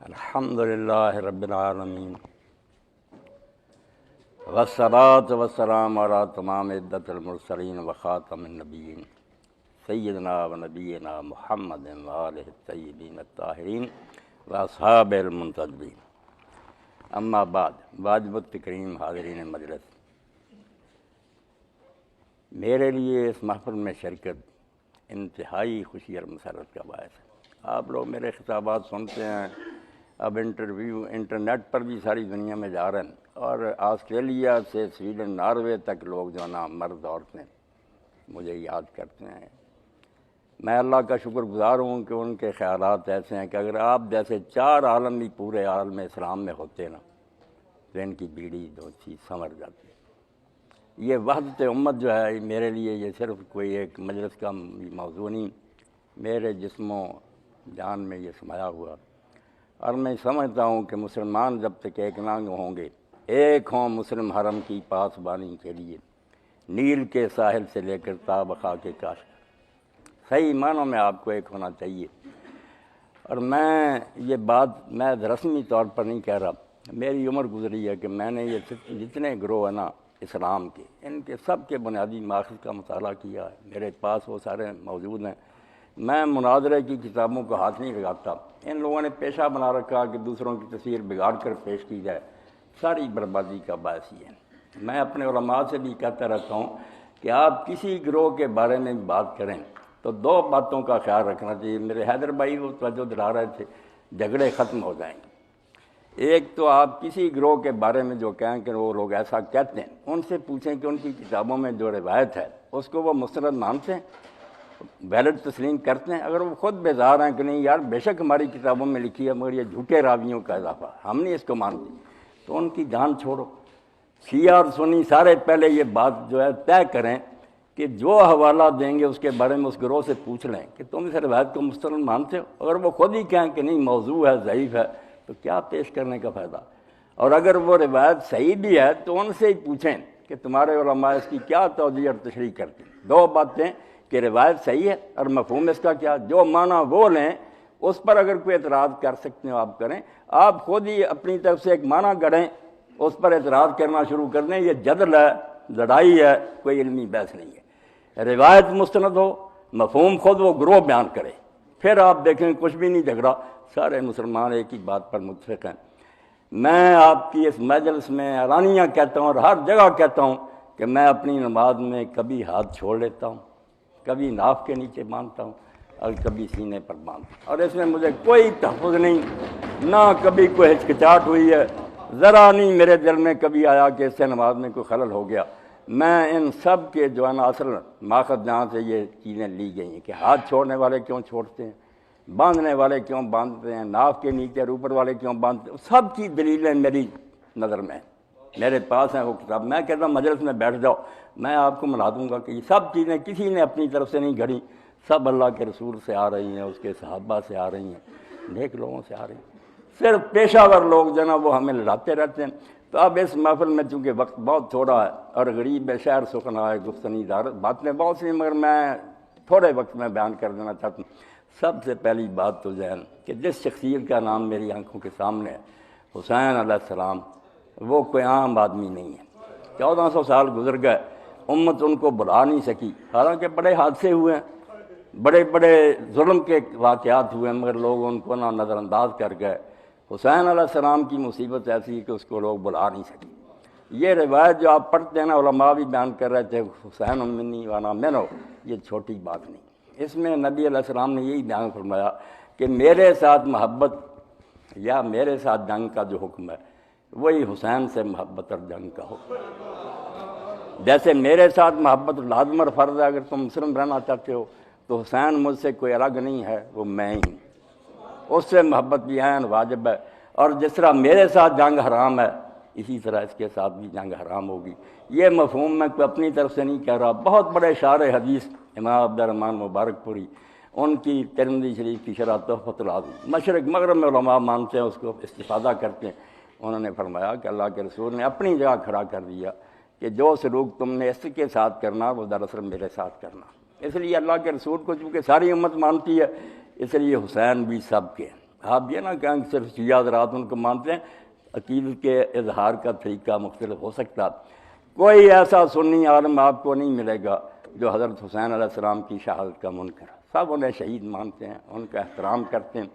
الحمد للہ رب العالمین والصلاة والسلام علی تمام عدت المرسلین وخاتم النبیین سیدنا و نبینا محمد وآلہ الطیبین الطاہرین واصحاب المنتجبین. اما بعد، واجب التکریم حاضرین مجلس، میرے لیے اس محفل میں شرکت انتہائی خوشی اور مسرت کا باعث ہے. آپ لوگ میرے خطابات سنتے ہیں، اب انٹرویو انٹرنیٹ پر بھی ساری دنیا میں جا رہے ہیں، اور آسٹریلیا سے سویڈن ناروے تک لوگ جو نا مرد عورتیں مجھے یاد کرتے ہیں. میں اللہ کا شکر گزار ہوں کہ ان کے خیالات ایسے ہیں کہ اگر آپ جیسے 4 عالم بھی پورے عالم اسلام میں ہوتے نا تو ان کی بیڑی جو چیز سنور جاتی. یہ وحدت امت جو ہے میرے لیے یہ صرف کوئی ایک مجلس کا موضوع نہیں، میرے جسم و جان میں یہ سمایا ہوا. اور میں سمجھتا ہوں کہ مسلمان جب تک ایک نہ ہوں گے، ایک ہوں مسلم حرم کی پاسبانی کے لیے، نیل کے ساحل سے لے کر تا بخا کے کاش. صحیح معنوں میں آپ کو ایک ہونا چاہیے. اور میں یہ بات میں رسمی طور پر نہیں کہہ رہا، میری عمر گزری ہے کہ میں نے یہ جتنے گروہ ہیں نا اسلام کے، ان کے سب کے بنیادی ماخذ کا مطالعہ کیا ہے. میرے پاس وہ سارے موجود ہیں. میں مناظرے کی کتابوں کو ہاتھ نہیں لگاتا. ان لوگوں نے پیشہ بنا رکھا کہ دوسروں کی تصویر بگاڑ کر پیش کی جائے، ساری بربادی کا باعث یہ ہے. میں اپنے علماء سے بھی کہتا رہتا ہوں کہ آپ کسی گروہ کے بارے میں بات کریں تو 2 باتوں کا خیال رکھنا چاہیے. میرے حیدر بھائی وہ توجہ دلا رہے تھے، جھگڑے ختم ہو جائیں گے. ایک تو آپ کسی گروہ کے بارے میں جو کہیں کہ وہ لوگ ایسا کہتے ہیں، ان سے پوچھیں کہ ان کی کتابوں میں جو روایت ہے اس کو وہ مستند مانتے ہیں، ویلڈ تسلیم کرتے ہیں. اگر وہ خود بیزار ہیں کہ نہیں یار بے شک ہماری کتابوں میں لکھی ہے مگر یہ جھوٹے راویوں کا اضافہ، ہم نہیں اس کو مانتے، تو ان کی جان چھوڑو. شیعہ اور سنی سارے پہلے یہ بات جو ہے طے کریں کہ جو حوالہ دیں گے اس کے بارے میں اس گروہ سے پوچھ لیں کہ تم اس روایت کو مستند مانتے ہو. اگر وہ خود ہی کہیں کہ نہیں موضوع ہے، ضعیف ہے، تو کیا پیش کرنے کا فائدہ. اور اگر وہ روایت صحیح بھی ہے تو ان سے ہی پوچھیں کہ تمہارے علماء اس کی کیا توجیہ اور تشریح کرتے ہیں. 2 باتیں کہ روایت صحیح ہے اور مفہوم اس کا کیا، جو معنی وہ لیں اس پر اگر کوئی اعتراض کر سکتے ہیں آپ کریں. آپ خود ہی اپنی طرف سے ایک معنی گڑھیں، اس پر اعتراض کرنا شروع کر دیں، یہ جدل ہے، لڑائی ہے، کوئی علمی بحث نہیں ہے. روایت مستند ہو، مفہوم خود وہ گروہ بیان کرے، پھر آپ دیکھیں کچھ بھی نہیں جھگڑا، سارے مسلمان ایک ہی بات پر متفق ہیں. میں آپ کی اس مجلس میں اعلانیہ کہتا ہوں اور ہر جگہ کہتا ہوں کہ میں اپنی نماز میں کبھی ہاتھ چھوڑ لیتا ہوں، کبھی ناف کے نیچے باندھتا ہوں اور کبھی سینے پر باندھتا ہوں، اور اس میں مجھے کوئی تحفظ نہیں، نہ کبھی کوئی ہچکچاہٹ ہوئی ہے، ذرا نہیں میرے دل میں کبھی آیا کہ اس سے نماز میں کوئی خلل ہو گیا. میں ان سب کے جو ہے نا اصل ماخذ جہاں سے یہ چیزیں لی گئی ہیں کہ ہاتھ چھوڑنے والے کیوں چھوڑتے ہیں، باندھنے والے کیوں باندھتے ہیں، ناف کے نیچے اور اوپر والے کیوں باندھتے ہیں، سب کی دلیلیں میری نظر میں میرے پاس ہیں. وہ کتاب میں کہتا ہوں مجلس میں بیٹھ جاؤ، میں آپ کو ملا دوں گا کہ یہ سب چیزیں کسی نے اپنی طرف سے نہیں گھڑی، سب اللہ کے رسول سے آ رہی ہیں، اس کے صحابہ سے آ رہی ہیں، نیک لوگوں سے آ رہی ہیں. صرف پیشہ ور لوگ جو نا وہ ہمیں لڑاتے رہتے ہیں. تو اب اس محفل میں چونکہ وقت بہت تھوڑا ہے اور غریب شہر سخنا ہے گفتنی دار، باتیں بہت سی مگر میں تھوڑے وقت میں بیان کر دینا چاہتا ہوں. سب سے پہلی بات تو ذہن کہ جس شخصیت کا نام میری آنکھوں کے سامنے ہے، حسین علیہ السلام، وہ کوئی عام آدمی نہیں ہے. 1400 سال گزر گئے، امت ان کو بلا نہیں سکی، حالانکہ بڑے حادثے ہوئے ہیں، بڑے بڑے ظلم کے واقعات ہوئے ہیں، مگر لوگ ان کو نہ نظر انداز کر گئے. حسین علیہ السلام کی مصیبت ایسی ہے کہ اس کو لوگ بلا نہیں سکے. یہ روایت جو آپ پڑھتے ہیں نا، علماء بھی بیان کر رہے تھے حسین منی وانا منو، یہ چھوٹی بات نہیں. اس میں نبی علیہ السلام نے یہی بیان فرمایا کہ میرے ساتھ محبت یا میرے ساتھ جنگ کا جو حکم ہے وہی حسین سے محبت اور جنگ کا حکم ہے. جیسے میرے ساتھ محبت لازم اور فرض ہے، اگر تم مسلم رہنا چاہتے ہو تو حسین مجھ سے کوئی الگ نہیں ہے، وہ میں ہی ہوں، اس سے محبت بھی عین واجب ہے. اور جس طرح میرے ساتھ جنگ حرام ہے اسی طرح اس کے ساتھ بھی جنگ حرام ہوگی. یہ مفہوم میں کوئی اپنی طرف سے نہیں کہہ رہا. بہت بڑے شارح حدیث امام عبد الرحمن مبارک پوری، ان کی ترمذی شریف کی شرح تحفۃ العظیم، مشرق مغرب میں علماء مانتے ہیں، اس کو استفادہ کرتے ہیں. انہوں نے فرمایا کہ اللہ کے رسول نے اپنی جگہ کھڑا کر دیا کہ جو سلوک تم نے اس کے ساتھ کرنا وہ دراصل میرے ساتھ کرنا. اس لیے اللہ کے رسول کو چونکہ ساری امت مانتی ہے، اس لیے حسین بھی سب کے ہیں. آپ یہ نہ کہیں کہ صرف شیعہ حضرات ان کو مانتے ہیں، عقیدت کے اظہار کا طریقہ مختلف ہو سکتا، کوئی ایسا سنی عالم آپ کو نہیں ملے گا جو حضرت حسین علیہ السلام کی شہادت کا منکر، سب انہیں شہید مانتے ہیں، ان کا احترام کرتے ہیں۔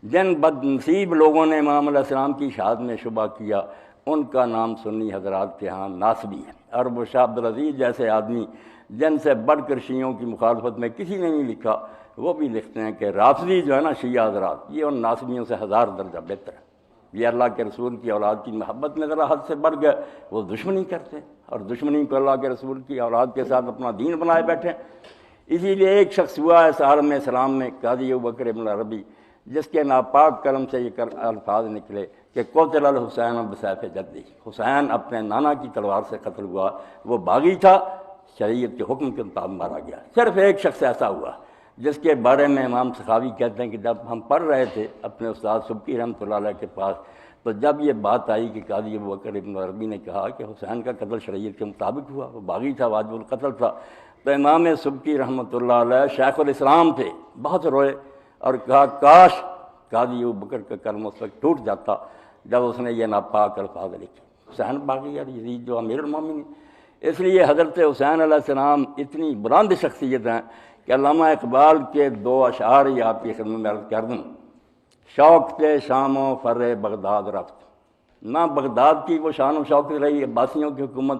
جن بد نصیب لوگوں نے امام علیہ السلام کی شہادت میں شبہ کیا ان کا نام سنی حضرات کے ہاں ناصبی ہے، اور وہ شاہ عبدالعزیز جیسے آدمی جن سے بڑھ کر شیعوں کی مخالفت میں کسی نے نہیں لکھا، وہ بھی لکھتے ہیں کہ رافضی جو ہے نا شیعہ حضرات، یہ ان ناصبیوں سے 1000 درجہ بہتر ہے، یہ اللہ کے رسول کی اولاد کی محبت میں ذرا حد سے بڑھ گئے، وہ دشمنی کرتے اور دشمنی کو اللہ کے رسول کی اولاد کے ساتھ اپنا دین بنائے بیٹھے۔ اسی لیے ایک شخص ہوا ہے عالم اسلام میں قاضی ابوبکر ابن عربی، جس کے ناپاک قلم سے یہ الفاظ نکلے کہ قتل الحسین بسیف جدی، حسین اپنے نانا کی تلوار سے قتل ہوا، وہ باغی تھا، شریعت کے حکم کے مطابق مارا گیا۔ صرف ایک شخص ایسا ہوا جس کے بارے میں امام سخاوی کہتے ہیں کہ جب ہم پڑھ رہے تھے اپنے استاد سبکی رحمۃ اللہ علیہ کے پاس، تو جب یہ بات آئی کہ قاضی ابوبکر ابن عربی نے کہا کہ حسین کا قتل شریعت کے مطابق ہوا، وہ باغی تھا، واجب القتل تھا، تو امام سبکی رحمۃ اللہ علیہ شیخ الاسلام تھے، بہت روئے اور کہا کاش قاضی ابوبکر کا کلمہ اس وقت ٹوٹ جاتا جب اس نے یہ ناپاک الفاظ لکھے، حسین باغی اور یزید جو امیر المومنین۔ اس لیے حضرت حسین علیہ السلام اتنی بلند شخصیت ہیں کہ علامہ اقبال کے 2 اشعار ہی آپ کی خدمت میں عرض کر دوں۔ شوق تے شام و فر بغداد رفت، نہ بغداد کی وہ شان و شوق رہی عباسیوں کی حکومت،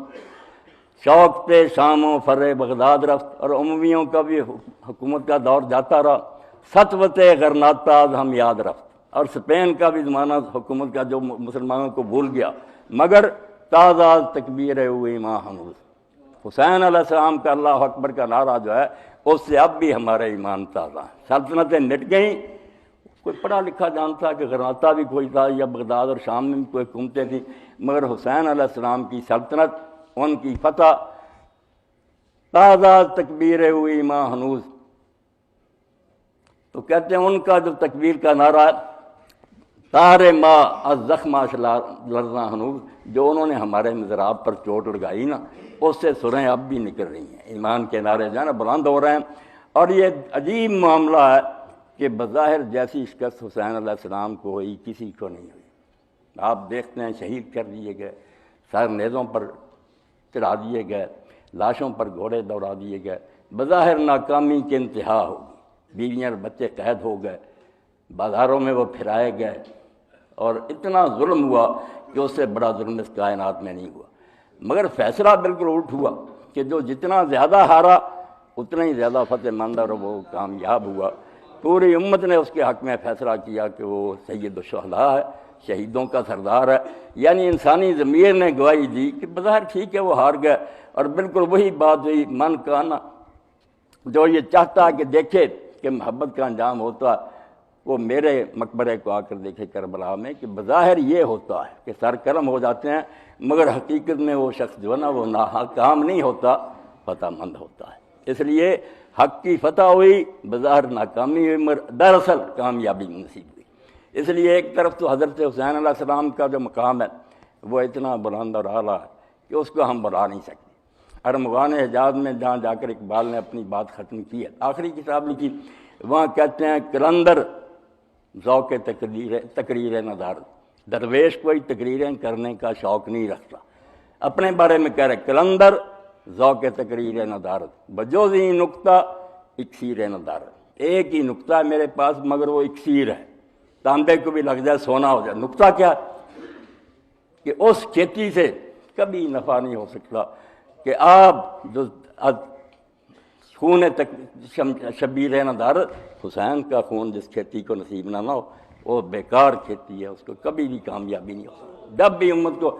شوق تے شام و فر بغداد رفت، اور امویوں کا بھی حکومت کا دور جاتا رہا، سطوت غرناطہ ہم یاد رفت، اور اسپین کا بھی زمانہ حکومت کا جو مسلمانوں کو بھول گیا، مگر تازہ تکبیر ہوئی ماں ہنوز۔ حسین علیہ السلام کا اللہ اکبر کا نعرہ جو ہے اس سے اب بھی ہمارا ایمان تازہ ہے۔ سلطنتیں مٹ گئیں، کوئی پڑھا لکھا جانتا کہ غرناطہ بھی کوئی تھا یا بغداد اور شام میں بھی کوئی حکومتیں تھیں، مگر حسین علیہ السلام کی سلطنت، ان کی فتح، تازہ تکبیر ہوئی ماں ہنوز۔ تو کہتے ہیں ان کا جو تکبیر کا نعرہ تارے ماں از زخم لرزاں ہنوز، جو انہوں نے ہمارے مضراب پر چوٹ اڑگائی نا، اس سے سریں اب بھی نکل رہی ہیں، ایمان کے نعرے جو ہے نا بلند ہو رہے ہیں۔ اور یہ عجیب معاملہ ہے کہ بظاہر جیسی شکست حسین علیہ السلام کو ہوئی کسی کو نہیں ہوئی۔ آپ دیکھتے ہیں شہید کر دیے گئے، سر نیزوں پر چڑھا دیے گئے، لاشوں پر گھوڑے دوڑا دیے گئے، بظاہر ناکامی کے انتہا ہو گئی، بیویاں اور بچے قید ہو گئے، بازاروں میں وہ پھرائے گئے، اور اتنا ظلم ہوا کہ اس سے بڑا ظلم اس کائنات میں نہیں ہوا۔ مگر فیصلہ بالکل الٹ ہوا کہ جو جتنا زیادہ ہارا اتنا ہی زیادہ فتح مند اور وہ کامیاب ہوا۔ پوری امت نے اس کے حق میں فیصلہ کیا کہ وہ سید الشہداء ہے، شہیدوں کا سردار ہے، یعنی انسانی ضمیر نے گواہی دی کہ بظاہر ٹھیک ہے وہ ہار گئے، اور بالکل وہی بات ہوئی من کا نا، جو یہ چاہتا کہ دیکھے کہ محبت کا انجام ہوتا وہ میرے مقبرے کو آ کر دیکھے کربلا میں، کہ بظاہر یہ ہوتا ہے کہ سر قلم ہو جاتے ہیں، مگر حقیقت میں وہ شخص جو ہے نا وہ ناکام نہیں ہوتا، فتح مند ہوتا ہے۔ اس لیے حق کی فتح ہوئی، بظاہر ناکامی ہوئی، مگر دراصل کامیابی نصیب ہوئی۔ اس لیے ایک طرف تو حضرت حسین علیہ السلام کا جو مقام ہے وہ اتنا بلند اور اعلیٰ ہے کہ اس کو ہم بلا نہیں سکتے۔ ارمغان حجاز میں جہاں جا کر اقبال نے اپنی بات ختم کی ہے، آخری کتاب لکھی، وہاں کہتے ہیں کلندر ذوق تقریر ندارت، درویش کوئی تقریریں کرنے کا شوق نہیں رکھتا، اپنے بارے میں کہہ رہے کلندر ذوق تقریر ندارت بجوزی نقطہ اکسیر ندارت، ایک ہی نقطہ ہے میرے پاس مگر وہ اکسیر ہے، تانبے کو بھی لگ جائے سونا ہو جائے۔ نقطہ کیا کہ اس کھیتی سے کبھی نفع نہیں ہو سکتا کہ آپ جو خون شبیر ندارت، حسین کا خون جس کھیتی کو نصیب نہ ہو وہ بیکار کھیتی ہے، اس کو کبھی بھی کامیابی نہیں ہو سکتی۔ جب بھی امت کو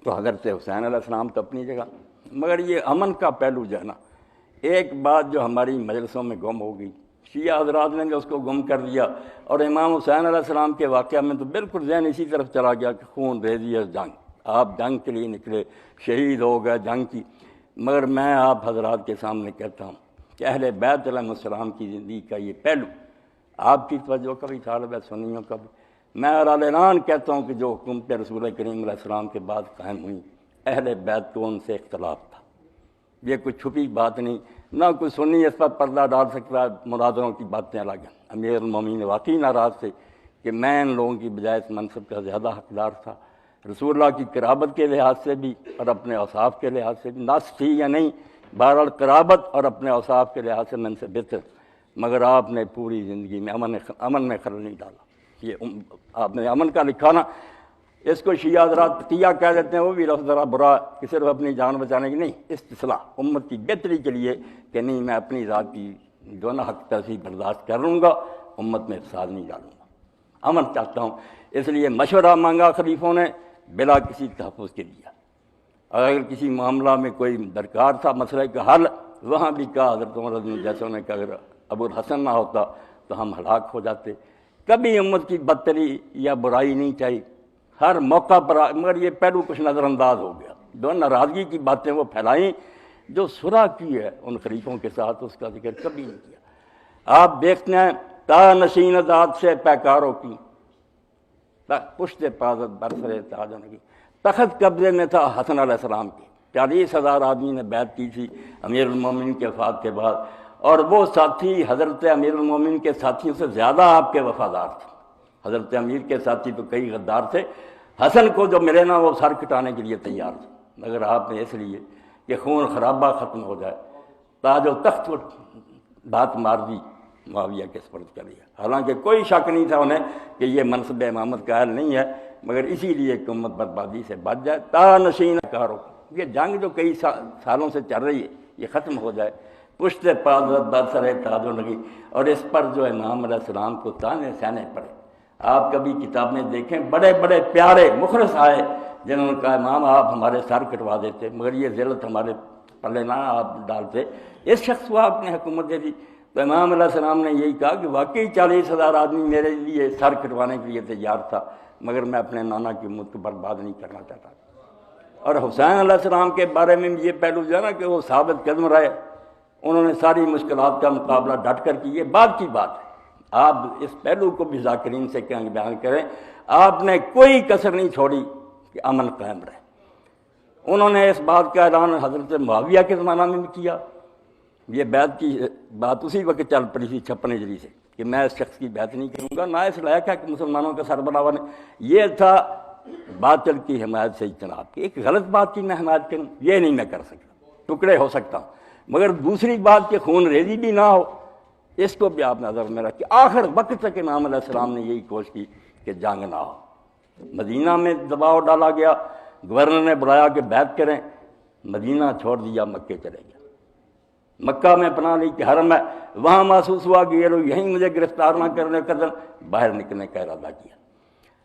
تو حضرت حسین علیہ السلام تو اپنی جگہ، مگر یہ امن کا پہلو جو ہے نا، ایک بات جو ہماری مجلسوں میں گم ہو گئی، شیعہ حضرات نے اس کو گم کر دیا، اور امام حسین علیہ السلام کے واقعہ میں تو بالکل ذہن اسی طرف چلا گیا کہ خون ریزی ہے جنگ، آپ جنگ کے لیے نکلے، شہید ہو گئے جنگ کی۔ مگر میں آپ حضرات کے سامنے کہتا ہوں کہ اہل بیت علیہ السلام کی زندگی کا یہ پہلو آپ کی توجہ کا بھی طالب ہے، سنیوں کا بھی، میں اعلان کہتا ہوں کہ جو حکومت رسول کریم علیہ السلام کے بعد قائم ہوئی، اہل بیت کو ان سے اختلاف تھا، یہ کوئی چھپی بات نہیں۔ نہ کوئی سنی اس پر پردہ ڈال سکتا ہے، مناظروں کی باتیں الگ ہیں۔ امیر المومنین واقعی ناراض تھے کہ میں ان لوگوں کی بجائے اس منصب کا زیادہ حقدار تھا، رسول اللہ کی قرابت کے لحاظ سے بھی اور اپنے اوصاف کے لحاظ سے بھی، نص تھی یا نہیں، بہرحال قرابت اور اپنے اوصاف کے لحاظ سے میں ان سے بہتر، مگر آپ نے پوری زندگی میں امن میں خلل نہیں ڈالا۔ یہ آپ نے امن کا لکھا نا، اس کو شیعہ حضرات تقیہ کہہ دیتے ہیں، وہ بھی لفظ ذرا برا کہ صرف اپنی جان بچانے کی نہیں، استصلاح امت کی بہتری کے لیے کہ نہیں میں اپنی ذات کی جو نا حق تلفی برداشت کر لوں گا، امت میں فساد نہیں ڈالوں گا، امن چاہتا ہوں، اس لیے مشورہ مانگا خلیفوں نے بلا کسی تحفظ کے لیا۔ اگر کسی معاملہ میں کوئی درکار تھا مسئلے کا حل، وہاں بھی کہا حضرت عمر رضی اللہ جیسوں نے کہ اگر ابو الحسن نہ ہوتا تو ہم ہلاک ہو جاتے۔ کبھی امت کی بدتری یا برائی نہیں چاہیے، ہر موقع پر، مگر یہ پہلو کچھ نظر انداز ہو گیا، جو ناراضگی کی باتیں وہ پھیلائیں، جو صلح کی ہے ان خلیفوں کے ساتھ اس کا ذکر کبھی نہیں کیا۔ آپ دیکھتے ہیں تا نشین ذات سے پیکاروں کی پشت پازت برسر تاج کی، تخت قبضے میں تھا حسن علیہ السلام کی، 40,000 آدمی نے بیعت کی تھی امیر المومنین کے وفات کے بعد، اور وہ ساتھی حضرت امیر المومنین کے ساتھیوں سے زیادہ آپ کے وفادار تھے۔ حضرت امیر کے ساتھی تو کئی غدار تھے، حسن کو جو ملے نا وہ سر کٹانے کے لیے تیار تھے، مگر آپ نے اس لیے کہ خون خرابہ ختم ہو جائے تاج و تخت کو بات مار دی، معاویہ کے سپرد کر دیا۔ حالانکہ کوئی شک نہیں تھا انہیں کہ یہ منصب امامت کا اہل نہیں ہے، مگر اسی لیے کہ امت بربادی سے بچ جائے، تا نشین کارو، یہ جنگ جو کئی سالوں سے چل رہی ہے یہ ختم ہو جائے، پشت پازت برسر تاج لگی، اور اس پر جو امام علیہ السلام کو تانے سہنے پڑے۔ آپ کبھی کتابیں دیکھیں، بڑے بڑے پیارے مخلص آئے جنہوں نے کہا امام آپ ہمارے سر کٹوا دیتے، مگر یہ ذلت ہمارے پلے نہ آپ ڈالتے، اس شخص کو آپ نے حکومت دے دی۔ تو امام علیہ السلام نے یہی کہا کہ واقعی 40,000 آدمی میرے لیے سر کٹوانے کے لیے تیار تھا، مگر میں اپنے نانا کی امت کو برباد نہیں کرنا چاہتا۔ اور حسین علیہ السلام کے بارے میں یہ پہلو جو ہے نا کہ وہ ثابت قدم رہے، انہوں نے ساری مشکلات کا مقابلہ ڈٹ کر کی، یہ بعد کی بات ہے۔ آپ اس پہلو کو بھی ذاکرین سے بیان کریں، آپ نے کوئی کسر نہیں چھوڑی کہ امن قائم رہے۔ انہوں نے اس بات کا اعلان حضرت معاویہ کے زمانہ میں بھی کیا، یہ بیعت کی بات اسی وقت چل پڑی تھی 56 ہجری سے کہ میں اس شخص کی بیعت نہیں کروں گا، نہ اس لائق ہے کہ مسلمانوں کا سربراہ بنے۔ یہ تھا باطل کی حمایت سے اجتناب کی، ایک غلط بات کی میں حمایت کروں یہ نہیں میں کر سکتا، ٹکڑے ہو سکتا ہوں، مگر دوسری بات کہ خون ریزی بھی نہ ہو، اس کو بھی آپ نظر میں رکھیں۔ آخر وقت تک امام علیہ السلام نے یہی کوشش کی کہ جنگ نہ ہو۔ مدینہ میں دباؤ ڈالا گیا، گورنر نے بلایا کہ بیعت کریں، مدینہ چھوڑ دیا، مکے چلے گیا۔ مکہ میں پناہ لی کہ حرم ہے، وہاں محسوس ہوا کہ یہ لوگ یہیں مجھے گرفتار نہ کرنے قدر، باہر نکلنے کا ارادہ کیا۔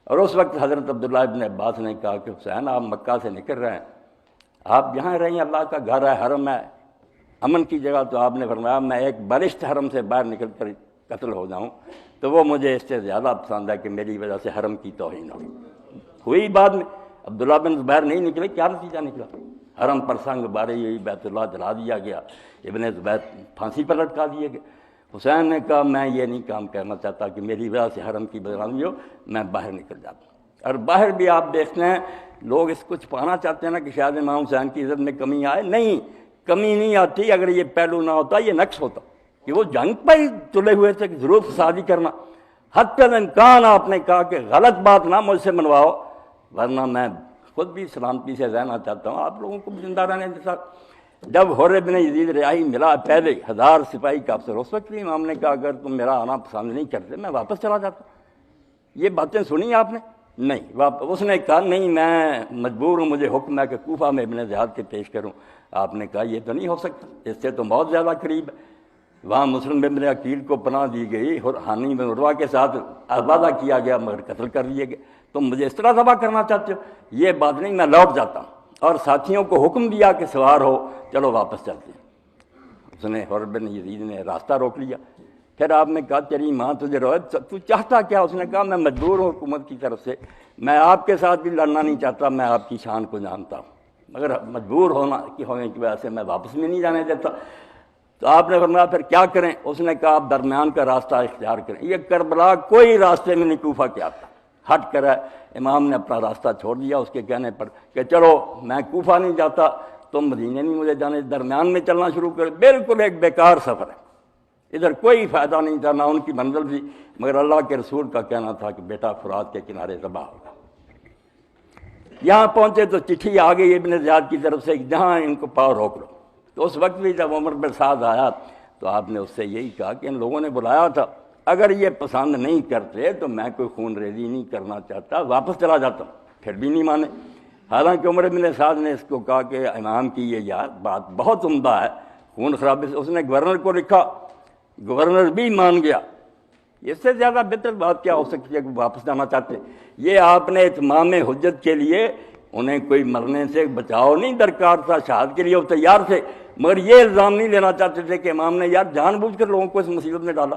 اور اس وقت حضرت عبداللہ ابن عباس نے کہا کہ حسین آپ مکہ سے نکل رہے ہیں، آپ یہاں رہیں، اللہ کا گھر ہے، حرم ہے، امن کی جگہ، تو آپ نے فرمایا میں ایک بلشت حرم سے باہر نکل کر قتل ہو جاؤں تو وہ مجھے اس سے زیادہ پسند ہے کہ میری وجہ سے حرم کی توہین ہو۔ ہوئی بعد میں عبداللہ بن زبیر نہیں نکلے، کیا نتیجہ نکلا؟ حرم پر سنگ بارے ہوئی، بیت اللہ جلا دیا گیا، ابن زبیر پھانسی پر لٹکا دیے گئے۔ حسین نے کہا میں یہ نہیں کام کرنا چاہتا کہ میری وجہ سے حرم کی بدنامی ہو، میں باہر نکل جاتا ہوں۔ اور باہر بھی آپ دیکھتے ہیں لوگ اس کو چھپانا چاہتے ہیں نا کہ شاید امام حسین کی عزت میں کمی آئے، نہیں، کمی نہیں آتی۔ اگر یہ پہلو نہ ہوتا یہ نقص ہوتا کہ وہ جنگ پر ہی تلے ہوئے تھے کہ ضرور فسادی کرنا۔ حتی الامکان آپ نے کہا کہ غلط بات نہ مجھ سے منواؤ، ورنہ میں خود بھی سلامتی سے رہنا چاہتا ہوں، آپ لوگوں کو بھی زندہ رہنے کے ساتھ۔ جب حر بن یزید رہائی ملا پہلے 1000 سپاہی کا افسر، اس وقت بھی امام نے کہا اگر تم میرا آنا پسند نہیں کرتے میں واپس چلا جاتا۔ یہ باتیں سنی آپ نے؟ نہیں، اس نے کہا نہیں میں مجبور ہوں، مجھے حکم ہے کہ کوفہ میں ابن زیاد کے پیش کروں۔ آپ نے کہا یہ تو نہیں ہو سکتا، اس سے تو بہت زیادہ قریب ہے۔ وہاں مسلم بن عقیل کو پناہ دی گئی، حانی بن عروہ کے ساتھ وعدہ کیا گیا مگر قتل کر دیے گئے، تم مجھے اس طرح تباہ کرنا چاہتے ہو؟ یہ بات نہیں، میں لوٹ جاتا ہوں۔ اور ساتھیوں کو حکم دیا کہ سوار ہو، چلو واپس چلتے ہیں۔ اس نے حر بن یزید نے راستہ روک لیا۔ پھر آپ نے کہا تیری ماں تجھے روئے، تو چاہتا کیا؟ اس نے کہا میں مجبور ہوں حکومت کی طرف سے، میں آپ کے ساتھ بھی لڑنا نہیں چاہتا، میں آپ کی شان کو جانتا ہوں، مگر مجبور ہونے کی وجہ سے میں واپس بھی نہیں جانے دیتا۔ تو آپ نے فرمایا پھر کیا کریں؟ اس نے کہا آپ درمیان کا راستہ اختیار کریں۔ یہ کربلا کوئی راستے میں نہیں کوفہ کے آتا، ہٹ کر ہے۔ امام نے اپنا راستہ چھوڑ دیا اس کے کہنے پر کہ چلو میں کوفہ نہیں جاتا، تم مدینے نہیں مجھے جانے، درمیان میں چلنا شروع کر، بالکل ایک بیکار سفر ہے، ادھر کوئی فائدہ نہیں تھا، نہ ان کی منزل تھی، مگر اللہ کے رسول کا کہنا تھا کہ بیٹا فرات کے کنارے ذبح ہوگا۔ یہاں پہنچے تو چٹھی آ گئی ابن زیاد کی طرف سے، جہاں ان کو پاؤ روک لو۔ تو اس وقت بھی جب عمر بن سعد آیا تو آپ نے اس سے یہی کہا کہ ان لوگوں نے بلایا تھا، اگر یہ پسند نہیں کرتے تو میں کوئی خون ریزی نہیں کرنا چاہتا، واپس چلا جاتا ہوں۔ پھر بھی نہیں مانے، حالانکہ عمر بن سعد نے اس کو کہا کہ امام کی یہ یار بات بہت عمدہ ہے، خون خرابی سے، اس نے گورنر کو لکھا، گورنر بھی مان گیا۔ اس سے زیادہ بہتر بات کیا ہو سکتی ہے کہ واپس جانا چاہتے؟ یہ آپ نے اتمام حجت کے لیے، انہیں کوئی مرنے سے بچاؤ نہیں درکار تھا، شہادت کے لیے وہ تیار تھے، مگر یہ الزام نہیں لینا چاہتے تھے کہ امام نے یار جان بوجھ کر لوگوں کو اس مصیبت میں ڈالا۔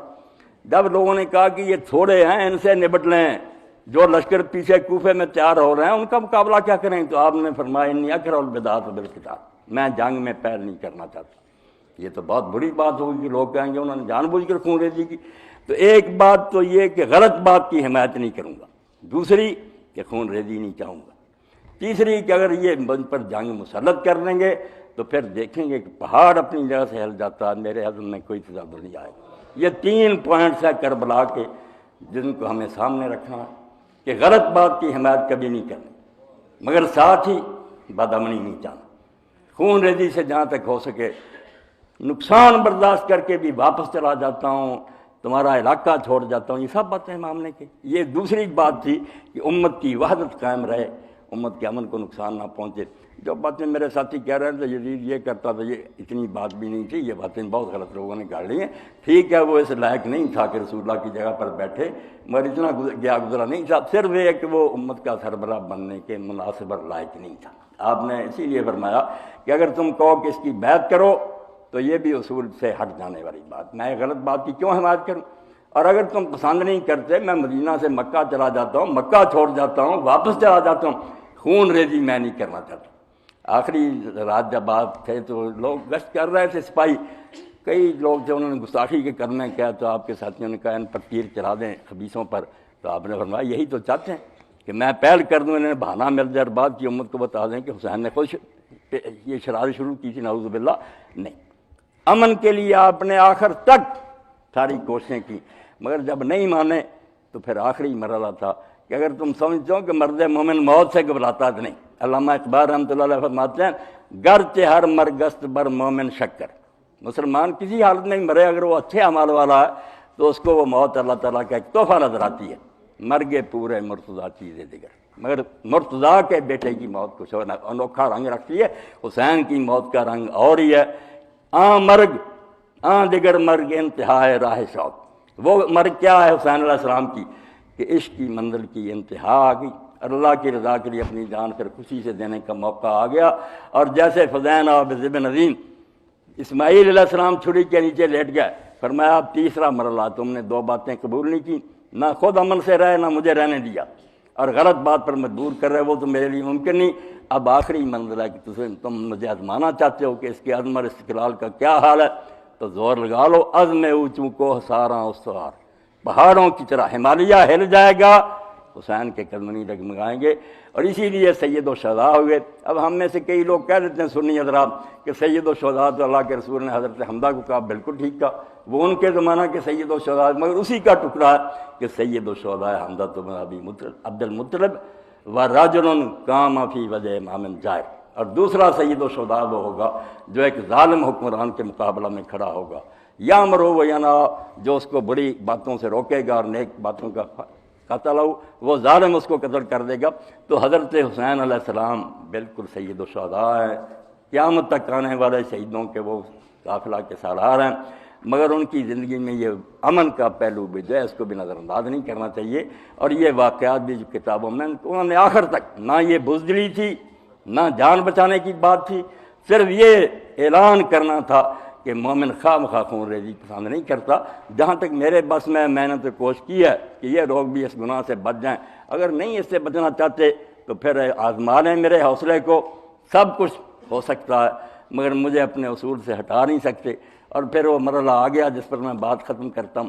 جب لوگوں نے کہا کہ یہ تھوڑے ہیں، ان سے نبٹ لیں، جو لشکر پیچھے کوفے میں تیار ہو رہے ہیں ان کا مقابلہ کیا کریں، تو آپ نے فرمایا انی اکرہ البداۃ بالقتال، میں جنگ میں پیر نہیں کرنا چاہتا۔ یہ تو بہت بری بات ہوگی کہ لوگ کہیں گے انہوں نے جان بوجھ کر خون ریزی کی۔ تو ایک بات تو یہ کہ غلط بات کی حمایت نہیں کروں گا، دوسری کہ خون ریزی نہیں چاہوں گا، تیسری کہ اگر یہ مجھ پر جنگ مسلط کر دیں گے تو پھر دیکھیں گے کہ پہاڑ اپنی جگہ سے ہل جاتا ہے، میرے عزم میں کوئی تضاد نہیں آئے گا۔ یہ 3 پوائنٹس ہے کربلا کے جن کو ہمیں سامنے رکھنا ہے کہ غلط بات کی حمایت کبھی نہیں کرنی، مگر ساتھ ہی بدامنی نہیں چاہنا، خون ریزی سے جہاں تک ہو سکے نقصان برداشت کر کے بھی واپس چلا جاتا ہوں، تمہارا علاقہ چھوڑ جاتا ہوں، یہ سب باتیں امام نے کی۔ یہ دوسری بات تھی کہ امت کی وحدت قائم رہے، امت کے امن کو نقصان نہ پہنچے۔ جو باتیں میرے ساتھی کہہ رہے تھے یزید یہ کرتا تھا، یہ اتنی بات بھی نہیں تھی، یہ باتیں بہت غلط لوگوں نے گاڑ لی ہیں۔ ٹھیک ہے وہ اس لائق نہیں تھا کہ رسول اللہ کی جگہ پر بیٹھے، مگر اتنا گیا گزرا نہیں تھا، صرف یہ کہ وہ امت کا سربراہ بننے کے مناسب اور لائق نہیں تھا۔ آپ نے اسی لیے فرمایا کہ اگر تم کہو کہ اس کی بیعت کرو تو یہ بھی اصول سے ہٹ جانے والی بات، میں غلط بات کی کیوں حمایت کروں؟ اور اگر تم پسند نہیں کرتے، میں مدینہ سے مکہ چلا جاتا ہوں، مکہ چھوڑ جاتا ہوں، واپس چلا جاتا ہوں، خون ریزی میں نہیں کرنا چاہتا۔ آخری رات جب آپ تھے تو لوگ گشت کر رہے تھے، سپاہی کئی لوگ تھے، انہوں نے گستاخی کے کرنے کیا تو آپ کے ساتھیوں نے کہا ان پر تیر چلا دیں خبیثوں پر، تو آپ نے فرمایا یہی تو چاہتے ہیں کہ میں پہل کر دوں، انہیں بہانہ مل جائے اور بعد کی امت کو بتا دیں کہ حسین نے خود یہ شرارت شروع کی تھی، نعوذ باللہ۔ نہیں، امن کے لیے آپ نے آخر تک ساری کوششیں کی، مگر جب نہیں مانے تو پھر آخری مرحلہ تھا کہ اگر تم سمجھتے ہو کہ مرد مومن موت سے گھبراتا تو نہیں۔ علامہ اقبال رحمۃ اللہ علیہ فرماتے ہیں گرچہ ہر مرگست بر مومن شکر، مسلمان کسی حالت میں مرے اگر وہ اچھے اعمال والا ہے تو اس کو وہ موت اللہ تعالیٰ کا ایک تحفہ نظر آتی ہے، مرگے پورے مرتضیٰ چیزیں دیگر، مگر مرتضیٰ کے بیٹے کی موت کچھ اور انوکھا رنگ رکھتی ہے، حسین کی موت کا رنگ اور ہی ہے۔ مرگ دیگر مرگ انتہائے راہ شوق، وہ مرگ کیا ہے حسین علیہ السلام کی کہ عشق کی منزل کی انتہا آ گئی، اور اللہ کی رضا کے لیے اپنی جان پھر خوشی سے دینے کا موقع آ گیا۔ اور جیسے فضین اور بن عظیم اسماعیل علیہ السلام چھری کے نیچے لیٹ گئے، فرمایا اب تیسرا مرحلہ، تم نے 2 باتیں قبول نہیں کی، نہ خود امن سے رہے نہ مجھے رہنے دیا، اور غلط بات پر مجبور کر رہے، وہ تو میرے لیے ممکن نہیں۔ اب آخری منزل ہے کہ تم مجھے آزمانا چاہتے ہو کہ اس کے عزم اور استقلال کا کیا حال ہے، تو زور لگا لو، عزم اونچوں کو ساراں استوار، پہاڑوں کی طرح ہمالیہ ہل جائے گا، حسین کے قدم نہیں ڈگمگائیں گے۔ اور اسی لیے سید و شہداء ہوئے۔ اب ہم میں سے کئی لوگ کہہ دیتے ہیں سنی حضرات کہ سید و شہداء تو اللہ کے رسول نے حضرت حمزہ کو کہا، بالکل ٹھیک کہا، وہ ان کے زمانہ کے سید و شہداء، مگر اسی کا ٹکڑا ہے کہ سید و شہداء حمزہ تو عبد المطلب و رجل قام فی وجہ امام جائر، اور دوسرا سید و شہداء وہ ہوگا جو ایک ظالم حکمران کے مقابلہ میں کھڑا ہوگا، یا مرو و یا نہ، جو اس کو بری باتوں سے روکے گا اور نیک باتوں کا قتل ہو، وہ ظالم اس کو قتل کر دے گا۔ تو حضرت حسین علیہ السلام بالکل سید الشہداء ہیں، قیامت تک آنے والے شہیدوں کے وہ قافلہ کے سالار ہیں، مگر ان کی زندگی میں یہ امن کا پہلو بھی جو ہے اس کو بھی نظر انداز نہیں کرنا چاہیے۔ اور یہ واقعات بھی جو کتابوں میں انہوں نے آخر تک نہ یہ بزدلی تھی نہ جان بچانے کی بات تھی، صرف یہ اعلان کرنا تھا کہ مومن خواہ مخواہ خون ریزی پسند نہیں کرتا۔ جہاں تک میرے بس میں نے تو کوشش کی ہے کہ یہ لوگ بھی اس گناہ سے بچ جائیں، اگر نہیں اس سے بچنا چاہتے تو پھر آزما لیں میرے حوصلے کو، سب کچھ ہو سکتا ہے، مگر مجھے اپنے اصول سے ہٹا نہیں سکتے۔ اور پھر وہ مرحلہ آ گیا جس پر میں بات ختم کرتا ہوں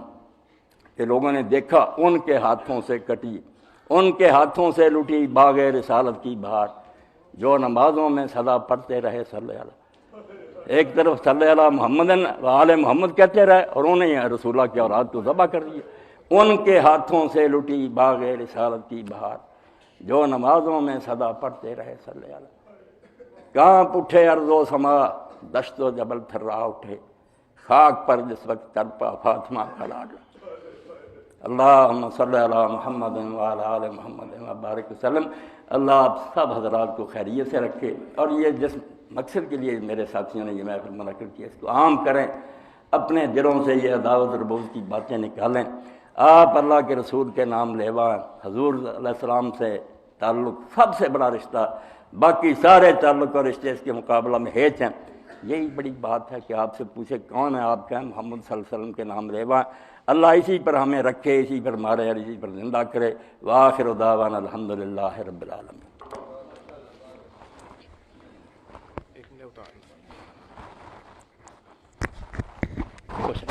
کہ لوگوں نے دیکھا ان کے ہاتھوں سے کٹی، ان کے ہاتھوں سے لٹی باغ رسالت کی بہار، جو نمازوں میں سدا پڑھتے رہے صلی اللہ علیہ، ایک طرف صلی اللہ محمد و آل محمد کہتے رہے اور انہیں رسول اللہ کی اولاد کو ذبح کر دیا۔ ان کے ہاتھوں سے لٹی باغ رسالت کی بہار، جو نمازوں میں سدا پڑھتے رہے صلی اللہ علیہ۔ کانپ اٹھے ارض و سما، دشت و جبل تھرا اٹھے، خاک پر جس وقت تڑپا فاطمہ کا لاڈلا۔ اللہم صلی علی محمد وعلی آل محمد وبارک وسلم۔ اللہ آپ سب حضرات کو خیریت سے رکھے، اور یہ جس مقصد کے لیے میرے ساتھیوں نے یہ محفل منعقد کی، اس کو عام کریں، اپنے دلوں سے یہ عداوت اور بغض کی باتیں نکالیں۔ آپ اللہ کے رسول کے نام لیوا، حضور علیہ السلام سے تعلق سب سے بڑا رشتہ، باقی سارے تعلق اور رشتے اس کے مقابلہ میں ہیچ ہیں۔ یہی بڑی بات ہے کہ آپ سے پوچھے کون ہے آپ کا، محمد صلی اللہ علیہ وسلم کے نام لیوا۔ اللہ اسی پر ہمیں رکھے، اسی پر مارے اور اسی پر زندہ کرے۔ وآخر دعوانا الحمدللہ رب العالمین۔ خوش